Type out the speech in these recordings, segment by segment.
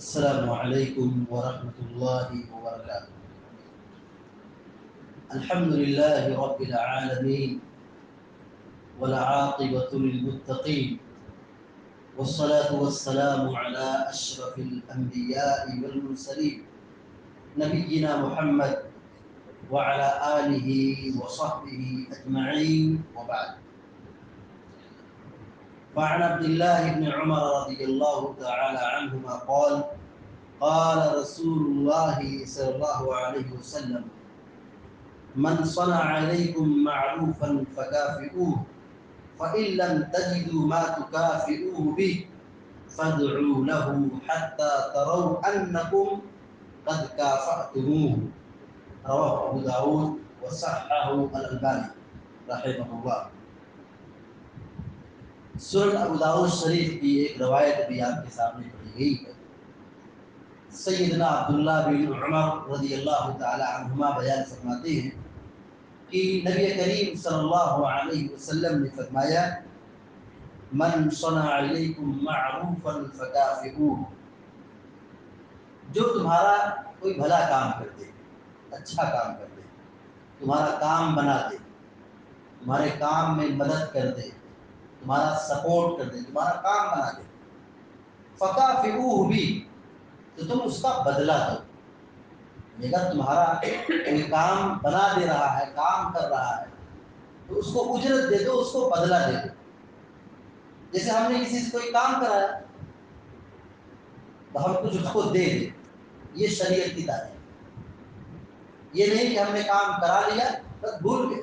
السلام علیکم ورحمۃ اللہ وبرکاتہ۔ الحمد للہ رب العالمین والعاقبۃ للمتقین والصلاة والسلام على اشرف الانبیاء والمرسلین نبینا محمد وعلى آلہ وصحبہ اجمعین وبعد۔ وعن عبد الله بن عمر رضي الله تعالى عنهما قال قال رسول الله صلى الله عليه وسلم من صنع عليكم معروفا فكافئوه فإن لم تجدوا ما تكافئوه به فادعوا له حتى تروا أنكم قد كافأتموه، رواه أبو داود وصححه الألباني رحمه الله۔ سنن ابو داؤد شریف کی ایک روایت بھی آپ کے سامنے پڑھی گئی ہے۔ سیدنا عبداللہ بن عمر رضی اللہ تعالی عنہما بیان فرماتے ہیں کہ نبی کریم صلی اللہ علیہ وسلم نے فرمایا من صنع علیکم معروفا فکافئوہ، جو تمہارا کوئی بھلا کام کر دے، اچھا کام کر دے، تمہارا کام بنا دے، تمہارے کام میں مدد کر دے، تمہارا سپورٹ کر دے، تمہارا کام بنا دے، فکافئوہ بھی، تو تم اس کا بدلہ دو۔ اگر تمہارا کوئی کام بنا دے رہا ہے، کام کر رہا ہے، تو اس کو اجرت دے دو، اس کو بدلہ دے دو۔ جیسے ہم نے کسی سے کوئی کام کرایا تو ہم کچھ اس کو دے دیں، یہ شریعت کی تعلیم۔ یہ نہیں کہ ہم نے کام کرا لیا بس بھول گئے۔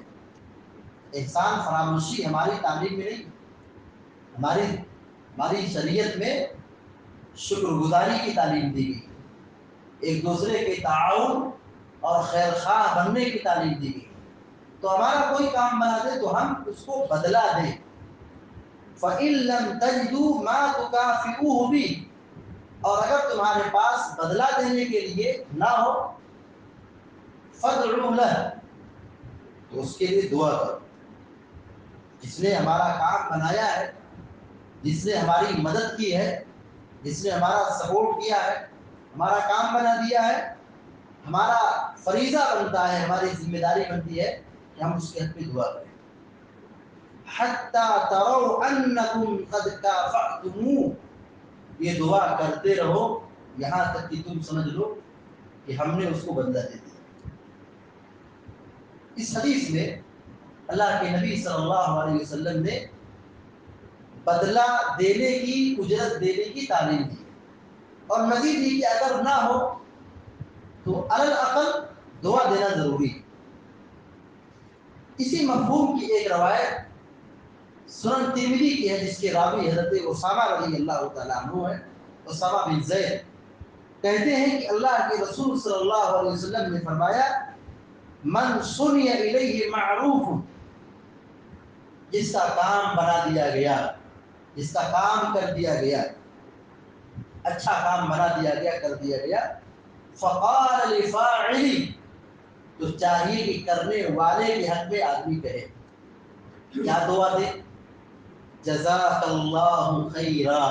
احسان فراموشی ہماری تعلیم میں نہیں، ہماری شریعت میں شکر گزاری کی تعلیم دی گئی، ایک دوسرے کے تعاون اور خیر خواہ بننے کی تعلیم دی گئی۔ تو ہمارا کوئی کام بنا دے تو ہم اس کو بدلہ دیں۔ فَإِن لَّمْ تَجِدُوا مَا تُكَافِئُوهُ بِهِ، اور اگر تمہارے پاس بدلہ دینے کے لیے نہ ہو، فَادْعُوا لَهُ، تو اس کے لیے دعا کرو۔ جس نے ہمارا کام بنایا ہے، جس نے ہماری مدد کی ہے، جس نے ہمارا سپورٹ کیا ہے، ہمارا کام بنا دیا ہے، ہمارا فریضہ بنتا ہے، ہماری ذمہ داری بنتی ہے کہ ہم اس کے حق میں دعا کریں۔ حَتَّى تَرَوْا أَنَّكُمْ قَدْ كَافَأْتُمُوهُ، یہ دعا کرتے رہو یہاں تک کہ تم سمجھ لو کہ ہم نے اس کو بدلہ دے دیا۔ اس حدیث میں اللہ کے نبی صلی اللہ علیہ وسلم نے بدلہ دینے کی، اجرت دینے کی تعلیم دی اور مزید یہ کہ اگر نہ ہو تو علی الاقل دعا دینا ضروری ہے۔ اسی مفہوم کی ایک روایت سنن ترمذی کی ہے، جس کے راوی حضرت اسامہ رضی اللہ تعالیٰ عنہ ہے، اسامہ بن زید، کہتے ہیں کہ اللہ کے رسول صلی اللہ علیہ وسلم نے فرمایا من صنع الیہ معروف، جس کا کام بنا دیا گیا، جس کا کام کر دیا گیا، اچھا کام بنا دیا گیا، کر دیا گیا، فقال لفاعلی، تو چاہیے کہ کرنے والے کے حق میں آدمی کہے کیا دعا دے؟ جزاک اللہ خیرا،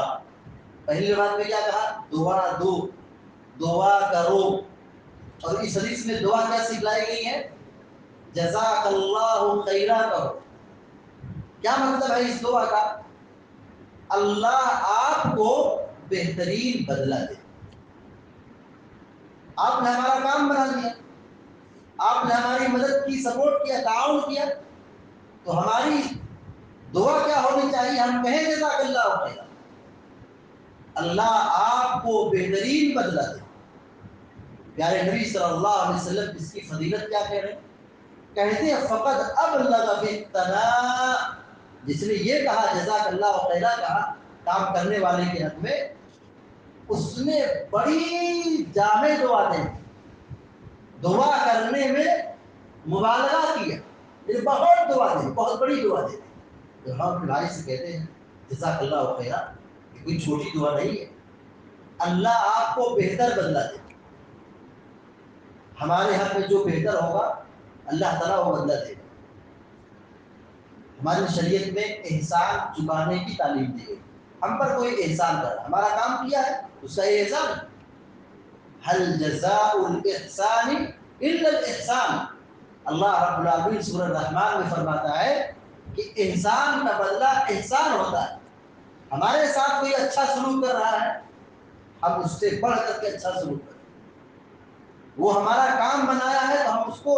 پہلی بات میں کیا کہا؟ دعا دو، دعا کرو۔ اور اس حدیث میں دعا کیا سکھلائی گئی ہے؟ جزاک اللہ خیرا کرو۔ کیا مطلب ہے اس دعا کا؟ اللہ آپ کو بہترین بدلہ دے۔ آپ نے ہمارا کام بنا دیا، آپ نے ہماری مدد کی، سپورٹ کیا، تعاون کیا، تو ہماری دعا کیا ہونی چاہیے؟ ہم کہیں جزاک اللہ خیرا، اللہ آپ کو بہترین بدلہ دے۔ پیارے نبی صلی اللہ علیہ وسلم اس کی فضیلت کیا کہہ رہے ہیں؟ کہتے ہیں فقد ابلغ بالثناء، جس نے یہ کہا جزاک اللہ خیرا کہا کام کرنے والے کے حق میں، اس نے بڑی جامع دعا دے، دعا کرنے میں مبالغہ کیا، یہ بہت دعا دے، بہت بڑی دعا دے۔ تو ہم اپنے بھائی سے کہتے ہیں جزاک اللہ خیرا، یہ کوئی چھوٹی دعا نہیں ہے، اللہ آپ کو بہتر بدلہ دے۔ ہمارے حق میں جو بہتر ہوگا اللہ تعالیٰ وہ بدلہ دے گا۔ ہماری شریعت میں احسان چکانے کی تعلیم دی گئی۔ ہم پر کوئی احسان کرا، ہمارا کام کیا ہے، اس کا یہ احسان ہے، هل جزاء الاحسان الا الاحسان. اللہ رب العالمین سورہ الرحمن میں فرماتا ہے کہ احسان کا بدلہ احسان ہوتا ہے. ہمارے ساتھ کوئی اچھا سلوک کر رہا ہے، ہم اس سے بڑھ کر کے اچھا سلوک کریں. وہ ہمارا کام بنایا ہے تو ہم اس کو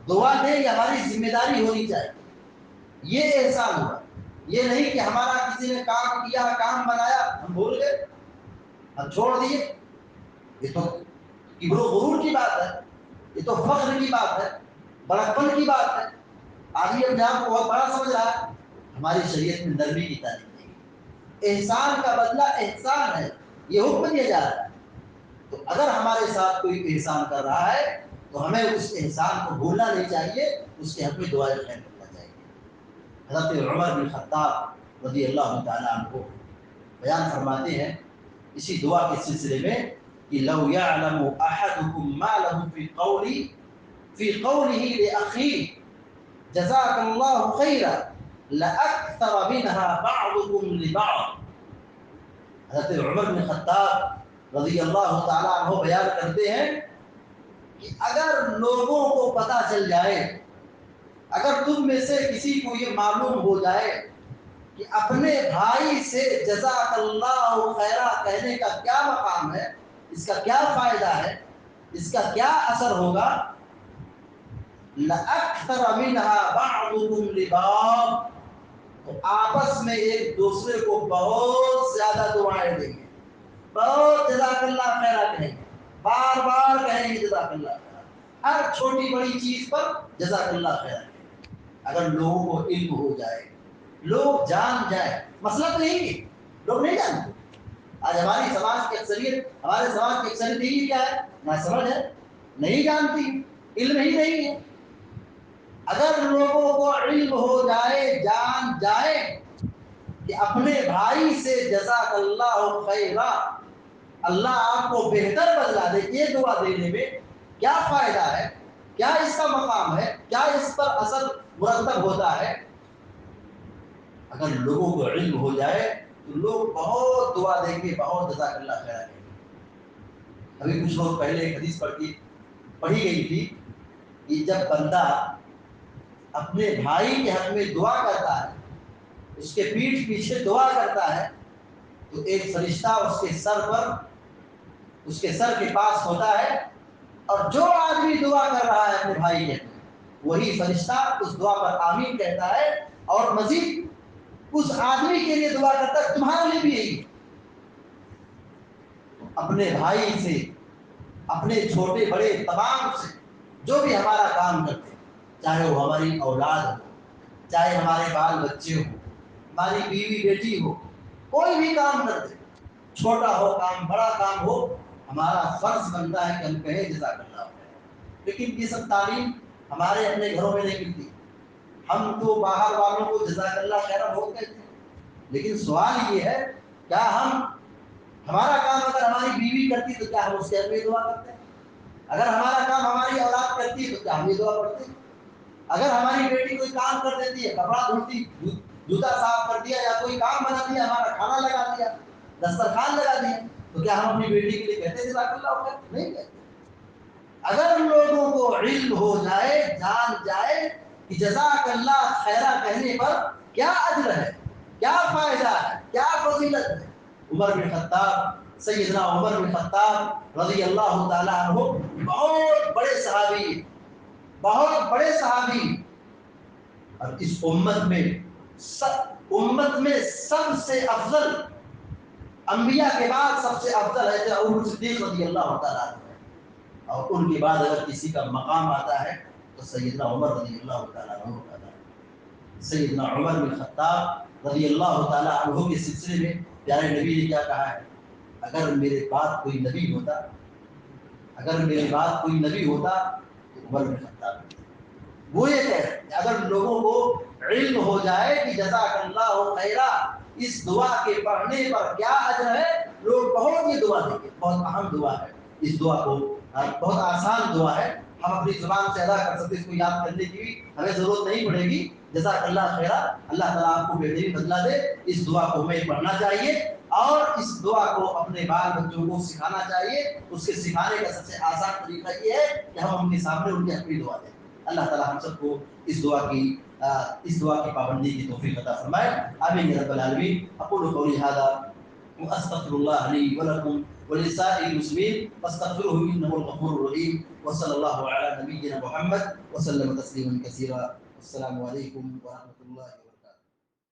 دعا دیں، یہ ہماری ذمہ داری ہونی چاہیے. یہ احسان ہوا. یہ نہیں کہ ہمارا کسی نے کام کیا، کام بنایا، ہم بھول گئے، ہم چھوڑ دیے. یہ تو کبر و غرور کی بات ہے، یہ تو فخر کی بات ہے، بڑکپن کی بات ہے. آدمی اپنے آپ کو بہت بڑا سمجھ رہا ہے. ہماری شریعت میں نرمی کی تعلیم دی گئی. احسان کا بدلہ احسان ہے، یہ حکم دیا جا رہا ہے. تو اگر ہمارے ساتھ کوئی احسان کر رہا ہے تو ہمیں اس احسان کو بھولنا نہیں چاہیے، اس کے حق میں دعائیں خیر کرنا چاہیے. حضرت عمر بن خطاب رضی اللہ تعالیٰ عنہ بیان فرماتے ہیں اسی دعا کے سلسلے میں کہ لو يعلم احدكم ما له في قوله لاخيه جزاك الله خيرا لاكثر منها بعضكم لبعض. حضرت عمر بن خطاب رضی اللہ تعالیٰ عنہ بیان کرتے ہیں کہ اگر لوگوں کو پتہ چل جائے، اگر تم میں سے کسی کو یہ معلوم ہو جائے کہ اپنے بھائی سے جزاک اللہ خیرہ کہنے کا کیا مقام ہے، اس کا کیا فائدہ ہے، اس کا کیا اثر ہوگا، لَأَكْثَرَ مِنْهَا بَعْضُكُمْ لِبَعْضٍ، تو آپس میں ایک دوسرے کو بہت زیادہ دعائیں دیں گے، بہت جزاک اللہ خیرہ کہیں گے، بار بار کہیں گے جزاک اللہ خیرہ، ہر چھوٹی بڑی چیز پر جزاک اللہ خیرہ کہیں گے. اگر لوگوں کو علم ہو جائے، لوگ جان جائیں، مسئلہ تو نہیں ہے، لوگ نہیں جانتے. آج ہمارے سماج کی اکثریت یہی کیا ہے، نہ سمجھ ہے، نہیں جانتی، علم ہی نہیں ہے. اگر لوگوں کو علم ہو جائے، جان جائے کہ اپنے بھائی سے جزاک اللہ خیرہ، اللہ آپ کو بہتر بدلا دے، یہ دعا دینے میں کیا فائدہ ہے، کیا اس کا مقام ہے، کیا اس پر اثر مرتب ہوتا ہے. اگر لوگوں کو علم ہو جائے تو لوگ بہت دعا دیں گے، بہت جزاک اللہ خیرہ کہیں گے. ابھی کچھ روز پہلے ایک حدیث پڑھی گئی تھی کہ جب بندہ اپنے بھائی کے حق میں دعا کرتا ہے، اس کے پیٹھ پیچھے دعا کرتا ہے، تو ایک فرشتہ اس کے سر کے پاس ہوتا ہے، اور جو آدمی دعا کر رہا ہے اپنے بھائی کے، وہی فرشتہ اس دعا پر آمین کہتا ہے، اور مزید اس آدمی کے لیے دعا کرتا ہے تمہارے لیے بھی یہی. اپنے بھائی سے، اپنے چھوٹے بڑے تمام سے جو بھی ہمارا کام کرتے ہیں، چاہے وہ ہماری اولاد ہو، چاہے ہمارے بال بچے ہو، ہماری بیوی بیٹی ہو، کوئی بھی کام کرتے، چھوٹا ہو کام، بڑا کام ہو، ہمارا فرض بنتا ہے کہ ہم کہیں جزاک اللہ خیر. لیکن یہ سب تعلیم ہمارے اپنے گھروں میں نہیں ملتی. ہم تو باہر والوں کو جزاک اللہ خیر بہت کہتے ہیں، لیکن سوال یہ ہے کیا ہمارا کام اگر ہماری بیوی کرتی تو کیا ہم اس کے حق میں دعا کرتے ہیں؟ اگر ہمارا کام ہماری اولاد کرتی ہے تو کیا ہم یہ دعا پڑھتے ہیں؟ اگر ہماری بیٹی کوئی کام کر دیتی ہے، کپڑا دھلتی، جوتا صاف کر دیا، یا کوئی کام بنا دیا، ہمارا کھانا لگا دیا، دسترخوان لگا دیا، تو کیا ہم اپنی بیٹی کے لیے کہتے ہیں جزاک اللہ خیر؟ نہیں کہتے. اگر لوگوں کو علم ہو جائے، جان جائے کہ جزاک اللہ خیرہ کہنے پر کیا اجر ہے، کیا فائدہ ہے، کیا فضیلت ہے. سیدنا عمر بن خطاب رضی اللہ تعالیٰ عنہ بہت بڑے صحابی، اور اس امت میں سب سے افضل، انبیاء کے بعد سب سے افضل ہے ابوبکر صدیق رضی اللہ تعالیٰ عنہ، اور ان کے بعد اگر کسی کا مقام آتا ہے تو سیدنا عمر رضی اللہ تعالیٰ عنہ کا آتا ہے. سیدنا عمر بن خطاب رضی اللہ تعالیٰ عنہ کے سلسلے میں پیارے نبی نے کیا کہا ہے، اگر میرے بعد کوئی نبی ہوتا تو عمر بن خطاب. وہ یہ کہہ رہے کہ اگر لوگوں کو علم ہو جائے کہ جزاک اللہ خیرہ اس دعا کے پڑھنے پر کیا اجر ہے، لوگ بہت یہ دعا دیں گے. بہت اہم دعا ہے، اس دعا کو بہت آسان دعا ہے، ہم اپنی زبان سے ادا کر سکتے، اس کو یاد کرنے کی بھی ہمیں ضرورت نہیں پڑے گی. جزاک اللہ خیرہ، اللہ تعالیٰ آپ کو بہترین بدلہ دے. اس دعا کو ہمیں پڑھنا چاہیے، اور اس دعا کو اپنے بال بچوں کو سکھانا چاہیے. اس کے سکھانے کا سب سے آسان طریقہ یہ ہے کہ ہم اپنے سامنے ان کی اپنی دعا دیں. اللہ تعالی ہم سب کو اس دعا کی پابندی کی توفیق عطا فرمائے. آمین یا رب العالمین. اقول قولی هذا واستغفر الله لي ولكم ولسائر المسلمين فاستغفروه انه الغفور الرحيم. وصلى الله على نبينا محمد وسلم تسليما كثيرا. السلام عليكم ورحمه الله.